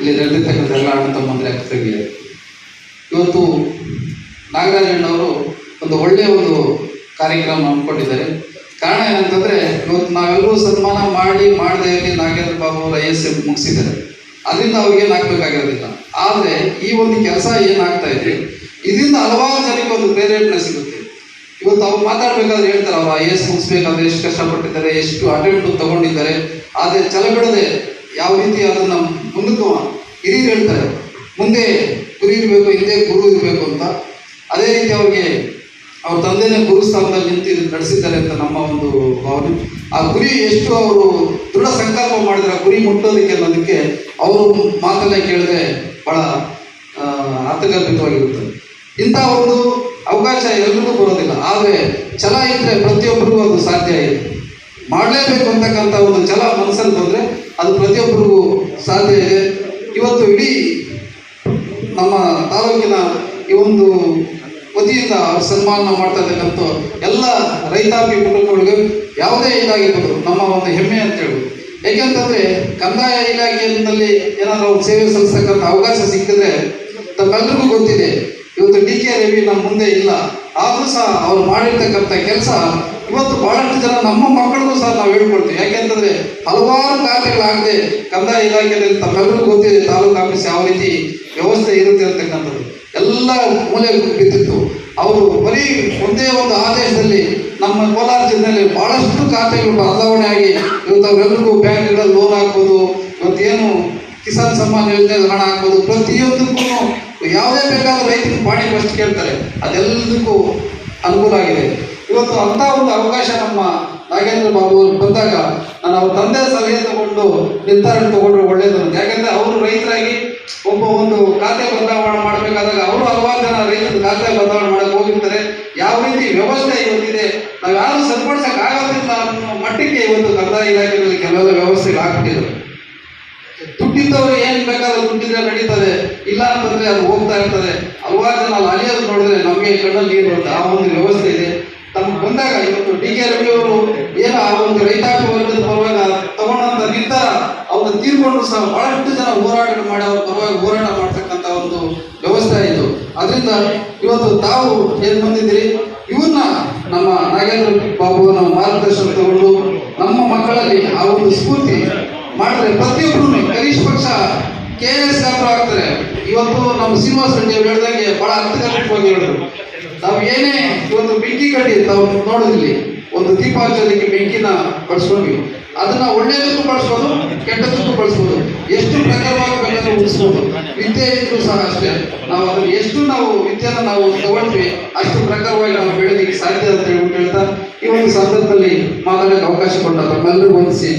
ಇಲ್ಲಿ ನಡೆದಿರ್ತಕ್ಕಂಥ ಎಲ್ಲ ಅಣ್ಣ ತಮ್ಮಂದ್ರೆ ಅಕ್ಕರಿಗೆ ಇವತ್ತು ನಾಗರಾಜಣ್ಣವರು ಒಂದು ಒಳ್ಳೆಯ ಒಂದು ಕಾರ್ಯಕ್ರಮ ಹಮ್ಮಿಕೊಂಡಿದ್ದಾರೆ. ಕಾರಣ ಏನಂತಂದರೆ ಇವತ್ತು ನಾವೆಲ್ಲರೂ ಸನ್ಮಾನ ಮಾಡದೇ ಇರಲಿ ನಾಗೇಂದ್ರ ಬಾಬು ಅವರು ISM ಮುಗಿಸಿದ್ದಾರೆ, ಅದರಿಂದ ಅವ್ರಿಗೇನು ಹಾಕಬೇಕಾಗಿರೋದಿಲ್ಲ. ಆದರೆ ಈ ಒಂದು ಕೆಲಸ ಏನಾಗ್ತಾ ಇದೆ ಇದರಿಂದ ಹಲವಾರು ಜನಕ್ಕೆ ಒಂದು ಪ್ರೇರೇಪಣೆ ಸಿಗುತ್ತೆ. ಇವತ್ತು ಅವ್ರು ಮಾತಾಡಬೇಕಾದ್ರೆ ಹೇಳ್ತಾರೆ ಅವರು IAS ಮುಗಿಸ್ಬೇಕಾದ್ರೆ ಎಷ್ಟು ಕಷ್ಟಪಟ್ಟಿದ್ದಾರೆ, ಎಷ್ಟು ಅಟೆಂಪ್ಟ್ ತಗೊಂಡಿದ್ದಾರೆ, ಆದರೆ ಛಲ ಬಿಡದೆ ಯಾವ ರೀತಿ ಅದನ್ನು ಮುಂದಕ್ಕೆ ಹಿರಿಯರು ಹೇಳ್ತಾರೆ ಮುಂದೆ ಗುರಿ ಇರಬೇಕು, ಹಿಂದೆ ಗುರು ಇರಬೇಕು ಅಂತ. ಅದೇ ರೀತಿ ಅವ್ರಿಗೆ ಅವ್ರ ತಂದೆನೇ ಗುರು ಸ್ಥಾನದಲ್ಲಿ ನಿಂತು ನಡೆಸಿದ್ದಾರೆ ಅಂತ ನಮ್ಮ ಒಂದು ಭಾವನೆ. ಆ ಗುರಿ ಎಷ್ಟು ಅವರು ದೃಢ ಸಂಕಲ್ಪ ಮಾಡಿದ್ರೆ ಗುರಿ ಮುಟ್ಟೋದಕ್ಕೆ ಅನ್ನೋದಕ್ಕೆ ಅವರು ಮಾತನ್ನ ಕೇಳಿದ್ರೆ ಬಹಳ ಅರ್ಥಗರ್ಭಿತವಾಗಿರುತ್ತೆ. ಇಂಥ ಒಂದು ಅವಕಾಶ ಎಲ್ರಿಗೂ ಬರೋದಿಲ್ಲ, ಆದರೆ ಛಲ ಇದ್ದರೆ ಪ್ರತಿಯೊಬ್ಬರಿಗೂ ಅದು ಸಾಧ್ಯ ಇದೆ. ಮಾಡಲೇಬೇಕು ಅಂತಕ್ಕಂಥ ಒಂದು ಛಲ ಮನಸ್ಸಲ್ಲಿ ಬಂದರೆ ಅದು ಪ್ರತಿಯೊಬ್ಬರಿಗೂ ಸಾಧ್ಯ ಇದೆ. ಇವತ್ತು ಇಡೀ ನಮ್ಮ ತಾಲೂಕಿನ ಈ ಒಂದು ವತಿಯಿಂದ ಸನ್ಮಾನ ಮಾಡ್ತಾ ಇರ್ತಕ್ಕಂಥ ಎಲ್ಲ ರೈತಾಪಿ ಕುಟುಂಬಗಳಿಗೆ ಯಾವುದೇ ಇದಾಗಿರ್ಬೋದು ನಮ್ಮ ಒಂದು ಹೆಮ್ಮೆ ಅಂತ ಹೇಳ್ಬೋದು. ಏಕೆಂತಂದರೆ ಕಂದಾಯ ಇಲಾಖೆಯಲ್ಲಿ ಏನಾದರೂ ಅವ್ರು ಸೇವೆ ಸಲ್ಲಿಸ್ತಕ್ಕಂಥ ಅವಕಾಶ ಸಿಕ್ಕಿದ್ರೆ ತಮ್ಮೆಲ್ಲರಿಗೂ ಗೊತ್ತಿದೆ. ಇವತ್ತು DK ರವಿ ನಮ್ಮ ಮುಂದೆ ಇಲ್ಲ, ಆದರೂ ಸಹ ಅವ್ರು ಮಾಡಿರ್ತಕ್ಕಂಥ ಕೆಲಸ ಇವತ್ತು ಬಹಳಷ್ಟು ಜನ ನಮ್ಮ ಮಕ್ಕಳಿಗೂ ಸಹ ನಾವು ಹೇಳ್ಕೊಡ್ತೀವಿ. ಯಾಕೆಂತಂದರೆ ಹಲವಾರು ಖಾತೆಗಳಾಗದೆ ಕಂದಾಯ ಇಲಾಖೆಯಲ್ಲಿ ತಮ್ಮೆಲ್ಲರಿಗೂ ಗೊತ್ತಿದೆ ತಾಲೂಕು ಆಫೀಸ್ ಯಾವ ರೀತಿ ವ್ಯವಸ್ಥೆ ಇರುತ್ತೆ ಅಂತಕ್ಕಂಥದ್ದು ಎಲ್ಲ ಮೂಲೆ ಬಿದ್ದಿತ್ತು. ಅವರು ಬರೀ ಒಂದೇ ಒಂದು ಆದೇಶದಲ್ಲಿ ನಮ್ಮ ಕೋಲಾರ ಜಿಲ್ಲೆಯಲ್ಲಿ ಬಹಳಷ್ಟು ಖಾತೆಗಳು ಬದಲಾವಣೆ ಆಗಿ ಇವತ್ತು ಅವರೆಲ್ಲರಿಗೂ ಬ್ಯಾಂಕ್ಗಳಲ್ಲಿ ಲೋನ್ ಹಾಕ್ಬೋದು, ಇವತ್ತೇನು ಕಿಸಾನ್ ಸಮ್ಮಾನ್ ಯೋಜನೆಯಲ್ಲಿ ಹಣ ಹಾಕ್ಬೋದು, ಪ್ರತಿಯೊಂದಕ್ಕೂ ಯಾವುದೇ ಬೇಕಾದ್ರೂ ರೈತರಿಗೆ ಪಾಣಿ ಫಸ್ಟ್ ಕೇಳ್ತಾರೆ, ಅದೆಲ್ಲದಕ್ಕೂ ಅನುಕೂಲ ಆಗಿದೆ. ಇವತ್ತು ಅಂಥ ಒಂದು ಅವಕಾಶ ನಮ್ಮ ನಾಗೇಂದ್ರ ಬಾಬು ಅವರು ಬಂದಾಗ ನಾನು ಅವ್ರ ತಂದೆ ಸಲಹೆ ತಗೊಂಡು ನಿರ್ಧಾರ ತಗೊಂಡ್ರೆ ಒಳ್ಳೇದು ಅಂತ. ಯಾಕಂದರೆ ಅವರು ರೈತರಾಗಿ ಒಬ್ಬ ಒಂದು ಖಾತೆ ಬದಲಾವಣೆ ಮಾಡಬೇಕಾದಾಗ ಅವರು ಹಲವಾರು ಜನ ರೈತರ ಖಾತೆ ಬದಲಾವಣೆ ಮಾಡಕ್ಕೆ ಹೋಗಿರ್ತಾರೆ. ಯಾವ ರೀತಿ ವ್ಯವಸ್ಥೆ ಇವತ್ತಿದೆ ನಾವು ಯಾರು ಸರಿಪಡಿಸಕ್ಕೆ ಆಗೋದಿಲ್ಲ ಅನ್ನೋ ಮಟ್ಟಿಗೆ ಇವತ್ತು ಕಂದಾಯ ಇಲಾಖೆಯಲ್ಲಿ ಕೆಲವೆಲ್ಲ ವ್ಯವಸ್ಥೆಗಳು ಆಗ್ಬಿಟ್ಟಿದ್ರು. ದುಡ್ಡಿದ್ದವರು ಏನು ಬೇಕಾದ್ರೂ ದುಡ್ಡಿದ್ರೆ ನಡೀತದೆ, ಇಲ್ಲ ಅಂತಂದ್ರೆ ಅದು ಹೋಗ್ತಾ ಇರ್ತದೆ. ಹಲವಾರು ಜನ ಅಲ್ಲಿ ಅಲಿಯೋದು ನೋಡಿದ್ರೆ ನಮಗೆ ಕಣ್ಣಲ್ಲಿ ನೀರು ಬರುತ್ತೆ. ಆ ಒಂದು ವ್ಯವಸ್ಥೆ ಇದೆ. ತಮ್ಗೆ ಬಂದಾಗ ಇವತ್ತು DK ರವಿ ಅವರು ಏನು ಆ ಒಂದು ರೈತಾಪಿ ವರ್ಗದ ಪರವಾಗಿ ತಗೊಂಡಂತ ನಿರ್ಧಾರ ಅವ್ರನ್ನ ತೀರ್ಕೊಂಡ್ರು ಸಹ ಬಹಳಷ್ಟು ಜನ ಹೋರಾಟ ಮಾಡಿ ಅವ್ರ ಪರವಾಗಿ ಹೋರಾಟ ಮಾಡ್ತಕ್ಕಂಥ ಒಂದು ವ್ಯವಸ್ಥೆ ಆಯಿತು. ಅದರಿಂದ ಇವತ್ತು ತಾವು ಏನು ಬಂದಿದ್ದೀರಿ, ಇವ್ರನ್ನ ನಮ್ಮ ನಾಗೇಂದ್ರ ಬಾಬುವನ ಮಾರ್ಗದರ್ಶನ ತಗೊಂಡು ನಮ್ಮ ಮಕ್ಕಳಲ್ಲಿ ಆ ಒಂದು ಸ್ಫೂರ್ತಿ ಮಾಡಿದ್ರೆ ಪ್ರತಿಯೊಬ್ಬರು ಕನಿಷ್ಠ ಪಕ್ಷ KS ಆಗ್ತಾರೆ. ಇವತ್ತು ನಮ್ಮ ಶ್ರೀನಿವಾಸ ರೆಡ್ಡಿ ಅವರು ಹೇಳ್ದಂಗೆ ಬಹಳ ಅರ್ಥಗರ್ಭಿತವಾಗಿ ಹೇಳಿದ್ರು. ನಾವು ಏನೇ ಇವತ್ತು ಬೆಂಕಿ ಕಡ್ಡಿ ತಾವು ನೋಡೋದಿಲ್ಲಿ ಒಂದು ದೀಪ ಹಚ್ಚೋದಕ್ಕೆ ಬೆಂಕಿನ ಬಳಸ್ಕೊಂಡ್ವಿ, ಅದನ್ನ ಒಳ್ಳೆಯದಕ್ಕೂ ಬಳಸ್ಬೋದು, ಕೆಟ್ಟದಕ್ಕೂ ಬಳಸ್ಬೋದು, ಎಷ್ಟು ಪ್ರಕಾರವಾಗಿ ಬೇಕಾದ್ರೂ ಉಳಿಸ್ಬೋದು. ವಿದ್ಯೆ ಇದ್ರೂ ಸಹ ಅಷ್ಟೇ, ನಾವು ಅದನ್ನು ಎಷ್ಟು ನಾವು ವಿದ್ಯೆನ ನಾವು ತಗೊಳ್ತೀವಿ ಅಷ್ಟು ಪ್ರಕಾರವಾಗಿ ನಾವು ಬೆಳೆದಿಕ್ಕೆ ಸಾಧ್ಯ ಅಂತ ಹೇಳ್ತಾ ಈ ಒಂದು ಸಂದರ್ಭದಲ್ಲಿ ಮಾತಾಡೋಕೆ ಅವಕಾಶ ಕೊಟ್ಟ ತಮ್ಮೆಲ್ಲರಿಗೂ ವಂದಿಸಿ